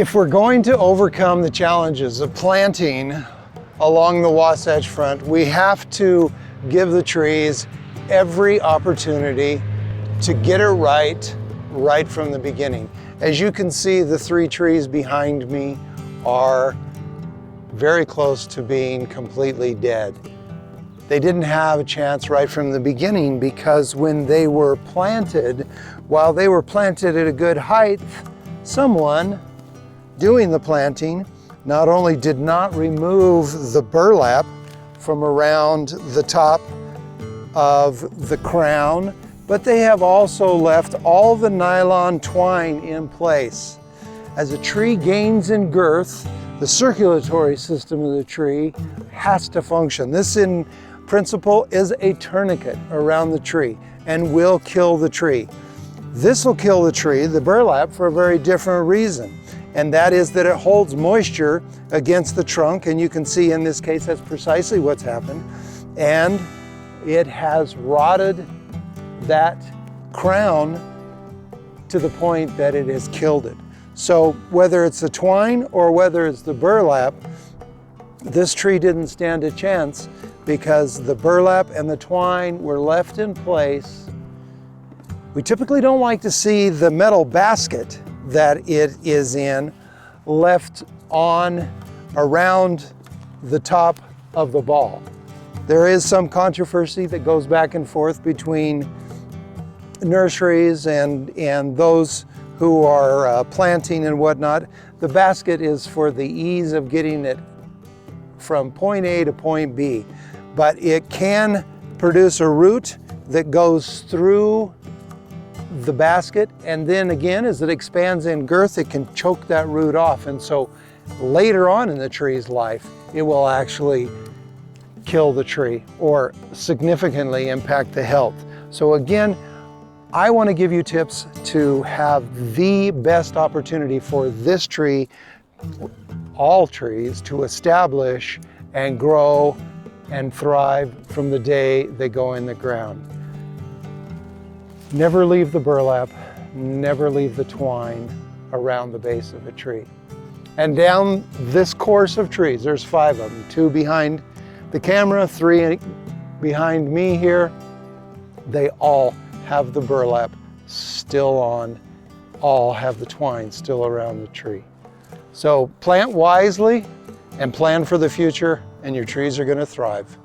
If we're going to overcome the challenges of planting along the Wasatch Front, we have to give the trees every opportunity to get it right from the beginning. As you can see, the 3 trees behind me are very close to being completely dead. They didn't have a chance right from the beginning because when they were planted, while they were planted at a good height, someone doing the planting not only did not remove the burlap from around the top of the crown, but they have also left all the nylon twine in place. As a tree gains in girth, the circulatory system of the tree has to function. This in principle is a tourniquet around the tree and will kill the tree. This will kill the tree, the burlap, for a very different reason. And that is that it holds moisture against the trunk, and you can see in this case that's precisely what's happened. And it has rotted that crown to the point that it has killed it. So whether it's the twine or whether it's the burlap, this tree didn't stand a chance because the burlap and the twine were left in place. We typically don't like to see the metal basket that it is in left on around the top of the ball. There is some controversy that goes back and forth between nurseries and those who are planting and whatnot. The basket is for the ease of getting it from point A to point B, but it can produce a root that goes through the basket, and then again, as it expands in girth, it can choke that root off, and so later on in the tree's life, it will actually kill the tree or significantly impact the health. So again, I want to give you tips to have the best opportunity for this tree, all trees, to establish and grow and thrive from the day they go in the ground. Never leave the burlap, never leave the twine around the base of a tree. And down this course of trees, there's 5 of them, 2 behind the camera, 3 behind me here. They all have the burlap still on, all have the twine still around the tree. So plant wisely and plan for the future, and your trees are going to thrive.